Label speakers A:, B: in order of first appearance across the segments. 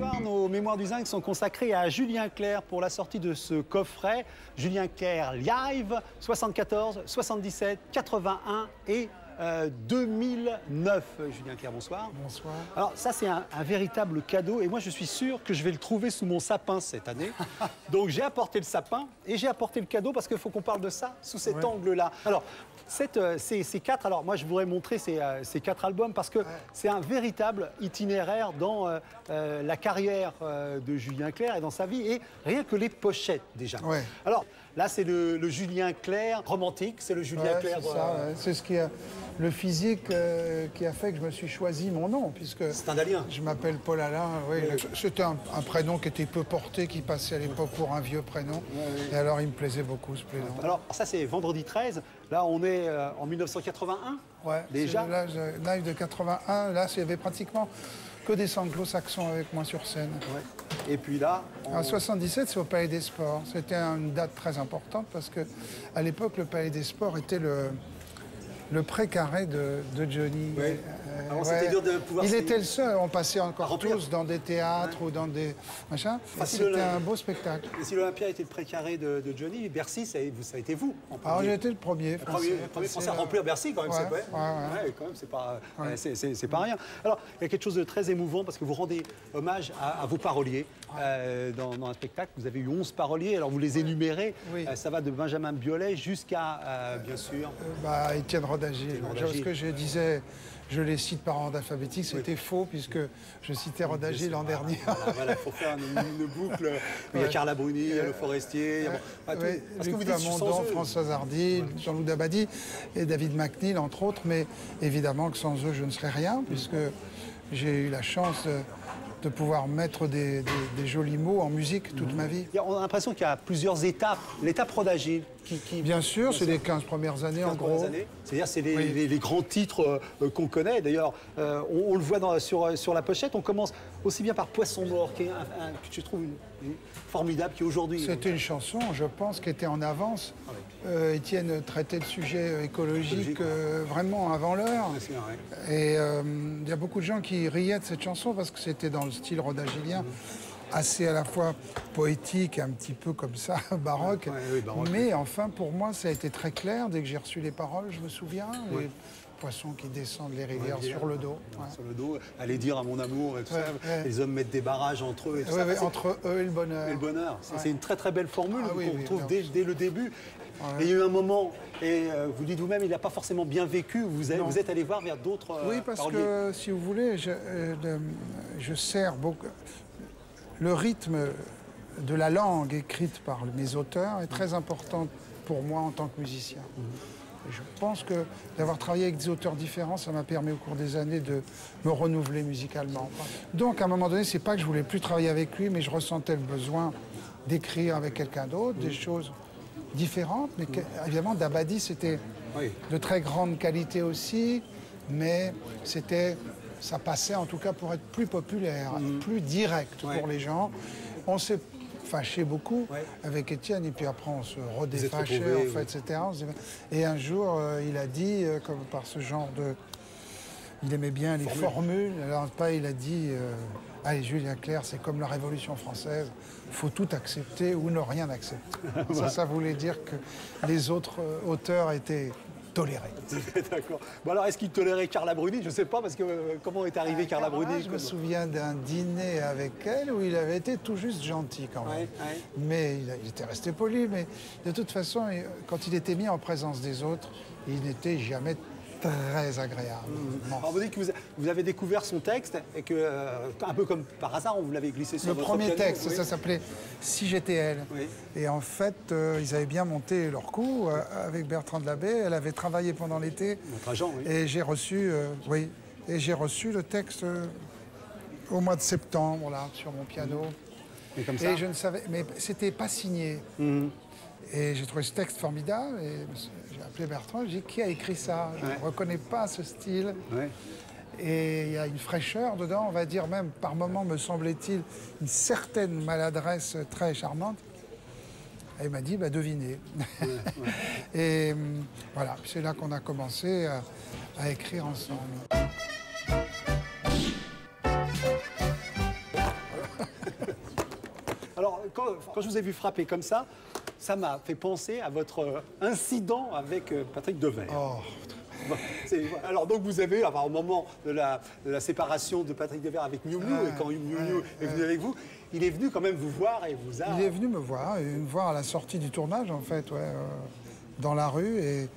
A: soir, nos mémoires du zinc sont consacrées à Julien Clerc pour la sortie de ce coffret. Julien Clerc Live, 74, 77, 81 et 2009. Julien Clerc, bonsoir.
B: Bonsoir.
A: Alors ça, c'est un véritable cadeau et moi, je suis sûr que je vais le trouver sous mon sapin cette année. Donc j'ai apporté le sapin et j'ai apporté le cadeau parce qu'il faut qu'on parle de ça sous cet angle-là. Alors, ces quatre, alors moi, je voudrais montrer ces quatre albums parce que c'est un véritable itinéraire dans la carrière de Julien Clerc et dans sa vie et rien que les pochettes déjà.
B: Ouais.
A: Alors là, c'est le Julien Clerc romantique, c'est le Julien Clerc...
B: C'est ce qui a... Le physique qui a fait que je me suis choisi mon nom, puisque
A: c'est un Dalien.
B: Je m'appelle Paul Alain. Oui, c'était un prénom qui était peu porté, qui passait à l'époque pour un vieux prénom. Et alors, il me plaisait beaucoup ce prénom.
A: Alors, ça, c'est vendredi 13. Là, on est en 1981.
B: Ouais,
A: déjà.
B: Live de 81. Là, il y avait pratiquement que des anglo-saxons avec moi sur scène.
A: Ouais. Et puis là...
B: En 77, c'est au Palais des Sports. C'était une date très importante parce qu'à l'époque, le Palais des Sports était le précaré de Johnny.
A: Oui. C'était dur de pouvoir...
B: Il était le seul. On passait encore tous dans des théâtres ou dans des machins. C'était un beau spectacle.
A: Et si l'Olympia était le précaré de Johnny, Bercy, ça a été vous.
B: Alors j'ai été le premier français.
A: Le premier français à remplir Bercy quand même. Quand même, c'est pas rien. Alors, il y a quelque chose de très émouvant parce que vous rendez hommage à vos paroliers dans un spectacle. Vous avez eu 11 paroliers. Alors, vous les énumérez. Oui. Ça va de Benjamin Biolay jusqu'à, bien sûr...
B: Étienne Rodagier. Ce que je disais, je les cite par ordre alphabétique, c'était faux puisque je citais Rodagier l'an dernier.
A: Voilà, il faut faire une boucle. Il y a Carla Bruni, il y a Le Forestier,
B: Luc Plamondon, Françoise Hardy, Jean-Loup Dabadi et David McNeil, entre autres. Mais évidemment que sans eux, je ne serais rien puisque j'ai eu la chance de pouvoir mettre des jolis mots en musique toute ma vie.
A: On a l'impression qu'il y a plusieurs étapes. L'étape Rodagier,
B: Bien sûr, c'est les 15 premières années en gros.
A: C'est-à-dire c'est les grands titres qu'on connaît. D'ailleurs, on le voit sur la pochette. On commence aussi bien par Poisson mort, qui est que je trouve formidable, qui aujourd'hui...
B: C'était une chanson, je pense, qui était en avance. Étienne traitait le sujet écologique vraiment avant l'heure. Et il y a beaucoup de gens qui riaient de cette chanson parce que c'était dans le style rodagilien. Assez à la fois poétique, un petit peu comme ça, baroque. Baroque. Mais enfin, pour moi, ça a été très clair. Dès que j'ai reçu les paroles, je me souviens, les poissons qui descendent les rivières sur le dos.
A: Sur le dos, aller dire à mon amour et tout ça. Les hommes mettent des barrages entre eux et tout ça.
B: Entre eux et le bonheur.
A: Et le bonheur. C'est une très très belle formule qu'on retrouve dès le début. Et il y a eu un moment, et vous dites vous-même, il n'a pas forcément bien vécu, vous êtes allé voir vers d'autres
B: parce que, si vous voulez, je sers beaucoup... Le rythme de la langue écrite par mes auteurs est très important pour moi en tant que musicien. Et je pense que d'avoir travaillé avec des auteurs différents, ça m'a permis au cours des années de me renouveler musicalement. Donc à un moment donné, c'est pas que je voulais plus travailler avec lui, mais je ressentais le besoin d'écrire avec quelqu'un d'autre, des choses différentes. Mais évidemment, Dabadi, c'était de très grande qualité aussi, mais ça passait en tout cas pour être plus populaire, plus direct pour les gens. On s'est fâché beaucoup avec Étienne et puis après on se redéfâchait, en fait, etc. Et un jour, il a dit, comme par ce genre de... Il aimait bien les formules. Alors il a dit, allez Julien Clerc, c'est comme la Révolution française, il faut tout accepter ou ne rien accepter. Ça voulait dire que les autres auteurs étaient... toléré.
A: D'accord. Bon alors, est-ce qu'il tolérait Carla Bruni? Je ne sais pas, parce que comment est arrivée Carla Bruni?
B: Je me souviens d'un dîner avec elle où il avait été tout juste gentil quand même. Mais il était resté poli, mais de toute façon, quand il était mis en présence des autres, il n'était jamais très agréable.
A: Alors vous dites que vous avez découvert son texte et que, un peu comme par hasard, on vous l'avait glissé sur votre piano.
B: Le premier texte, ça s'appelait « Si j'étais elle ». Et en fait, ils avaient bien monté leur coup avec Bertrand de Labbé. Elle avait travaillé pendant l'été.
A: Votre agent,
B: Et j'ai reçu, le texte au mois de septembre, là, sur mon piano.
A: Et comme ça.
B: Et je ne savais, mais c'était pas signé. Et j'ai trouvé ce texte formidable et j'ai appelé Bertrand, j'ai dit qui a écrit ça? Je ne reconnais pas ce style. Et il y a une fraîcheur dedans, on va dire même par moments, me semblait-il, une certaine maladresse très charmante. Et il m'a dit, devinez. Et voilà, c'est là qu'on a commencé à écrire ensemble.
A: Alors, quand je vous ai vu frapper comme ça m'a fait penser à votre incident avec Patrick Devers.
B: Oh.
A: Bon, alors donc vous avez, au moment de la séparation de Patrick Devers avec Miu Miu, et quand Miu Miu est venu avec vous, il est venu quand même vous voir et vous a...
B: Il est venu me voir à la sortie du tournage, en fait, dans la rue.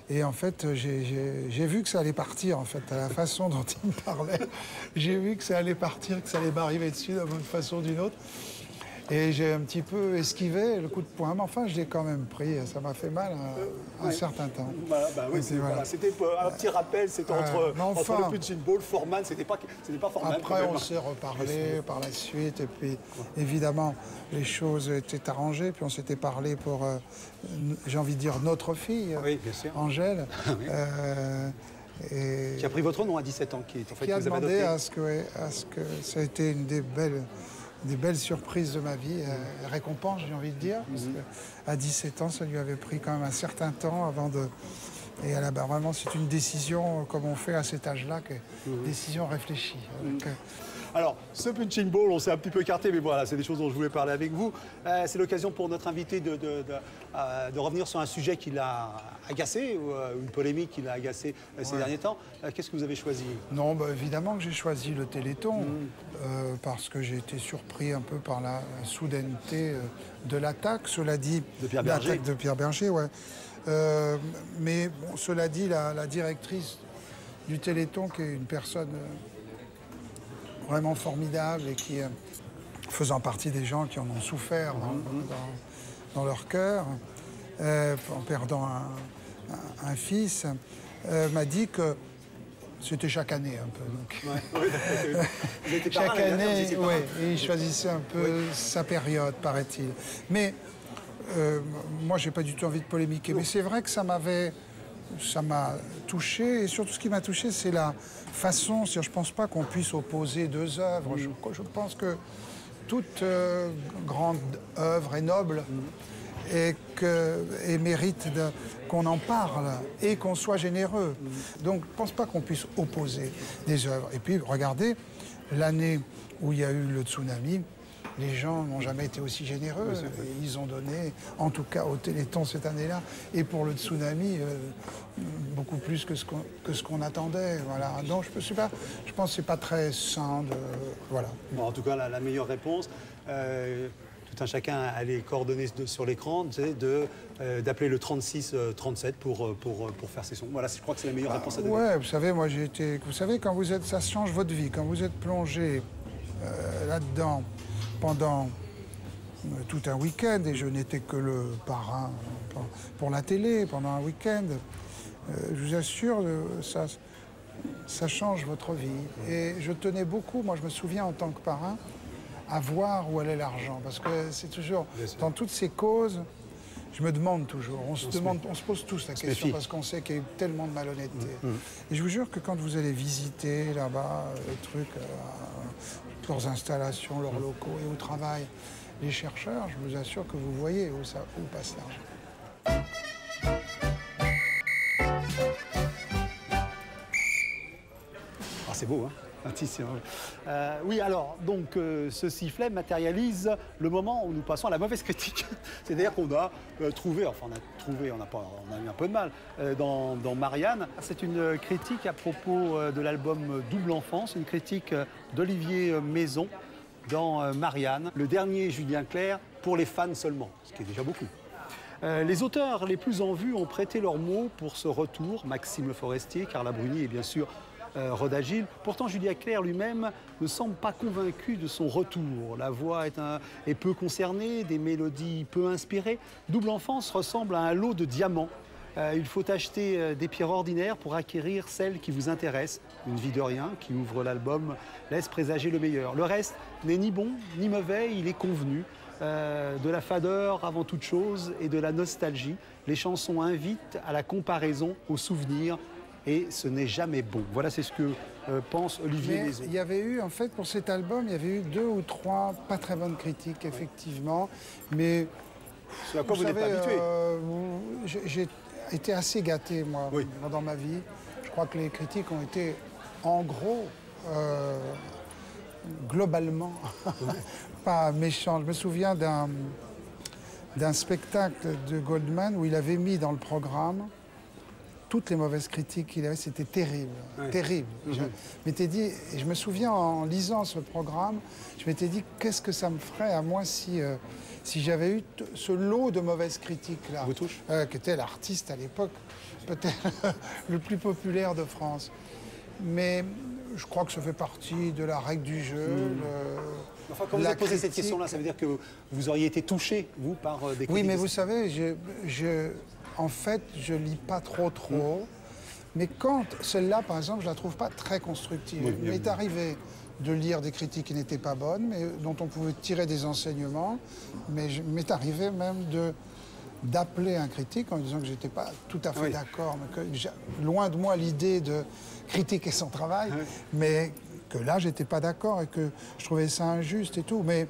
B: Et en fait, j'ai vu que ça allait partir, en fait, à la façon dont il me parlait. J'ai vu que ça allait partir, que ça allait m'arriver dessus d'une façon ou d'une autre. Et j'ai un petit peu esquivé le coup de poing, mais enfin, je l'ai quand même pris. Ça m'a fait mal un certain temps.
A: Oui, c'était un petit rappel, c'était entre le punching ball, Foreman, c'était pas Foreman.
B: Après, on s'est reparlé par la suite, et puis évidemment, les choses étaient arrangées, puis on s'était parlé pour, j'ai envie de dire, notre fille, bien sûr. Angèle.
A: Qui a pris votre nom à 17 ans,
B: qui a demandé à ce que ça a été une des belles surprises de ma vie, récompense, j'ai envie de dire, parce qu'à 17 ans, ça lui avait pris quand même un certain temps avant de... Et vraiment, c'est une décision, comme on fait à cet âge-là, une décision réfléchie.
A: Alors, ce punching ball, on s'est un petit peu écarté, mais voilà, c'est des choses dont je voulais parler avec vous. C'est l'occasion pour notre invité de revenir sur un sujet qui l'a agacé, ou une polémique qui l'a agacé ces derniers temps. Qu'est-ce que vous avez choisi?
B: Non, évidemment que j'ai choisi le Téléthon, parce que j'ai été surpris un peu par la soudaineté de l'attaque, cela dit...
A: De Pierre Berger.
B: L'attaque de Pierre Berger, ouais. Mais bon, cela dit, la directrice du Téléthon, qui est une personne... vraiment formidable et qui, faisant partie des gens qui en ont souffert dans leur cœur, en perdant un fils, m'a dit que c'était chaque année un peu. Donc. Chaque année, oui, et il choisissait un peu sa période, paraît-il. Mais moi, j'ai pas du tout envie de polémiquer, mais c'est vrai que ça m'a touché, et surtout ce qui m'a touché, c'est la façon, je ne pense pas qu'on puisse opposer deux œuvres. Je pense que toute grande œuvre est noble et mérite qu'on en parle et qu'on soit généreux. Donc je ne pense pas qu'on puisse opposer des œuvres. Et puis regardez, l'année où il y a eu le tsunami, les gens n'ont jamais été aussi généreux. Ils ont donné, en tout cas au Téléthon cette année-là, et pour le tsunami, beaucoup plus que ce qu'on attendait. Voilà. Donc je pense que c'est pas très sain de... Voilà.
A: Bon, en tout cas, la meilleure réponse, tout un chacun a les coordonnées sur l'écran, d'appeler le 36-37 pour faire ses sons. Voilà, je crois que c'est la meilleure réponse à donner.
B: Ouais, vous savez, moi j'ai été... Vous savez, quand vous êtes... Ça change votre vie. Quand vous êtes plongé là-dedans, pendant tout un week-end, et je n'étais que le parrain pour la télé pendant un week-end, je vous assure, ça change votre vie. Et je tenais beaucoup, moi je me souviens en tant que parrain, à voir où allait l'argent. Parce que c'est toujours, dans toutes ces causes, je me demande toujours, on se pose tous la question, parce qu'on sait qu'il y a eu tellement de malhonnêteté. Et je vous jure que quand vous allez visiter là-bas, les trucs, leurs installations, leurs locaux et au travail, les chercheurs, je vous assure que vous voyez où passe l'argent.
A: Ah, c'est beau, hein? Oui, alors, donc, ce sifflet matérialise le moment où nous passons à la mauvaise critique. C'est-à-dire qu'on a trouvé, on a eu un peu de mal dans Marianne. C'est une critique à propos de l'album Double Enfance, une critique d'Olivier Maison dans Marianne, le dernier Julien Clerc pour les fans seulement, ce qui est déjà beaucoup. Les auteurs les plus en vue ont prêté leurs mots pour ce retour, Maxime Le Forestier, Carla Bruni et bien sûr Rod Agile. Pourtant, Julien Clerc lui-même ne semble pas convaincu de son retour. La voix est peu concernée, des mélodies peu inspirées. Double Enfance ressemble à un lot de diamants. Il faut acheter des pierres ordinaires pour acquérir celles qui vous intéressent. Une vie de rien qui ouvre l'album laisse présager le meilleur. Le reste n'est ni bon ni mauvais, il est convenu. De la fadeur avant toute chose et de la nostalgie. Les chansons invitent à la comparaison, au souvenir, et ce n'est jamais bon. Voilà, c'est ce que pense Olivier Maison.
B: Il y avait eu, en fait, pour cet album, il y avait eu 2 ou 3 pas très bonnes critiques, effectivement. Mais
A: c'est à quoi vous n'êtes pas habitué.
B: J'ai été assez gâté, moi, dans ma vie. Je crois que les critiques ont été, en gros, globalement, pas méchant. Je me souviens d'un spectacle de Goldman où il avait mis dans le programme toutes les mauvaises critiques qu'il avait. C'était terrible, terrible. Je m'étais dit, et je me souviens en lisant ce programme, je m'étais dit qu'est-ce que ça me ferait à moi si j'avais eu ce lot de mauvaises critiques là, qui était l'artiste à l'époque peut-être le plus populaire de France. Mais je crois que ça fait partie de la règle du jeu.
A: Enfin, quand vous avez posé cette question-là, ça veut dire que vous auriez été touché, vous, par des critiques?
B: Oui, mais vous savez, en fait, je lis pas trop. Mais quand celle-là, par exemple, je la trouve pas très constructive. Il m'est arrivé de lire des critiques qui n'étaient pas bonnes, mais dont on pouvait tirer des enseignements. Mais il m'est arrivé même d'appeler un critique en disant que j'étais pas tout à fait d'accord, mais que loin de moi l'idée de critiquer son travail, mais que là, j'étais pas d'accord et que je trouvais ça injuste et tout. Mais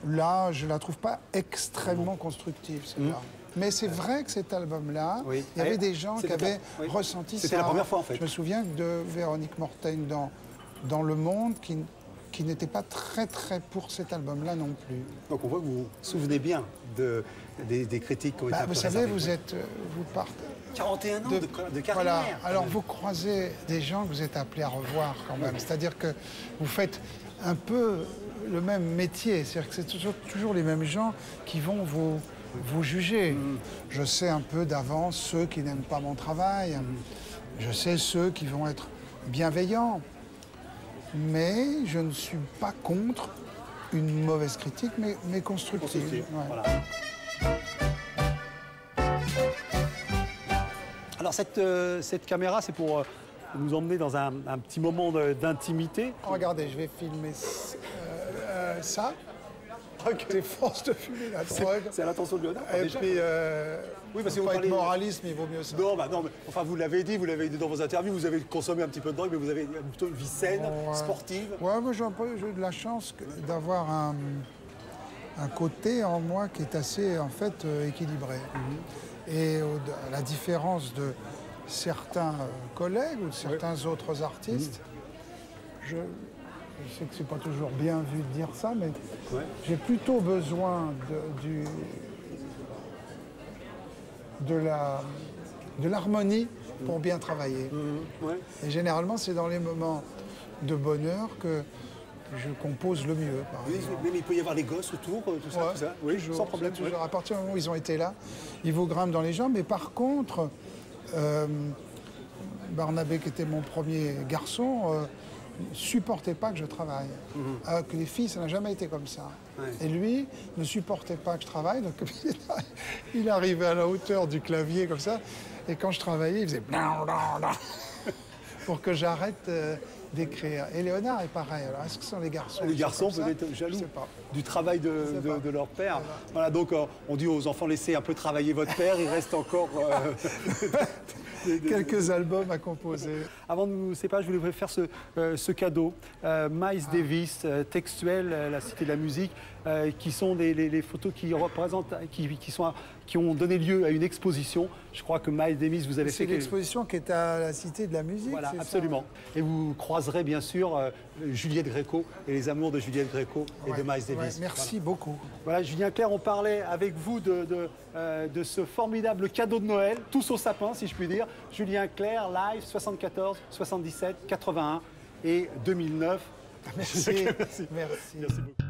B: là, je la trouve pas extrêmement constructive, celle-là. Mais c'est vrai que cet album-là, il y avait des gens qui avaient ressenti ça.
A: C'était la première fois, en fait.
B: Je me souviens de Véronique Mortaigne dans Le Monde, qui n'était pas très pour cet album-là non plus.
A: Donc on voit que vous vous souvenez bien des critiques qui ont été
B: vous savez, vous partez...
A: 41 ans de carrière.
B: Voilà. Alors vous croisez des gens que vous êtes appelés à revoir quand même. C'est-à-dire que vous faites un peu le même métier. C'est-à-dire que c'est toujours les mêmes gens qui vont vous juger. Je sais un peu d'avance ceux qui n'aiment pas mon travail. Je sais ceux qui vont être bienveillants. Mais je ne suis pas contre une mauvaise critique, mais constructive.
A: Voilà. Alors cette caméra, c'est pour nous emmener dans un petit moment d'intimité.
B: Regardez, je vais filmer ça. Des forces de fumer la drogue.
A: C'est à l'attention de Léonard.
B: Et déjà. Puis,
A: oui, parce que
B: vous
A: vous parlez
B: moralisme, il vaut mieux ça.
A: Non, non, mais enfin, vous l'avez dit dans vos interviews, vous avez consommé un petit peu de drogue, mais vous avez plutôt une vie saine, sportive.
B: Ouais, moi j'ai de la chance d'avoir un côté en moi qui est assez, en fait, équilibré. Et à la différence de certains collègues ou de certains autres artistes, je sais que c'est pas toujours bien vu de dire ça, mais j'ai plutôt besoin de l'harmonie pour bien travailler. Et généralement, c'est dans les moments de bonheur que je compose le mieux.
A: Mais il peut y avoir les gosses autour, tout ça. Oui,
B: toujours,
A: sans problème.
B: Toujours. À partir du moment où ils ont été là, ils vous grimpent dans les jambes. Mais par contre, Barnabé, qui était mon premier garçon, supportait pas que je travaille. Que les filles, ça n'a jamais été comme ça. Et lui ne supportait pas que je travaille, donc il arrivait à la hauteur du clavier comme ça, et quand je travaillais, il faisait pour que j'arrête d'écrire. Et Léonard est pareil. Alors, est-ce que ce sont les garçons?
A: Les garçons peuvent être jaloux du travail de leur père. Voilà, donc on dit aux enfants, laissez un peu travailler votre père, il reste encore...
B: quelques albums à composer.
A: Avant de nous séparer, je voulais faire ce cadeau. Miles Davis, textuel, la Cité de la musique, qui sont les photos qui représentent, qui ont donné lieu à une exposition. Je crois que Miles Davis, vous avez fait...
B: C'est l'exposition qui est à la Cité de la musique.
A: Voilà, absolument. Ça, et vous croiserez bien sûr Juliette Gréco et les amours de Juliette Gréco et de Miles Davis.
B: Merci beaucoup.
A: Voilà, Julien Clerc, on parlait avec vous de ce formidable cadeau de Noël, tous au sapin, si je puis dire. Julien Clerc, live 74, 77, 81 et 2009.
B: Merci.
A: Merci beaucoup.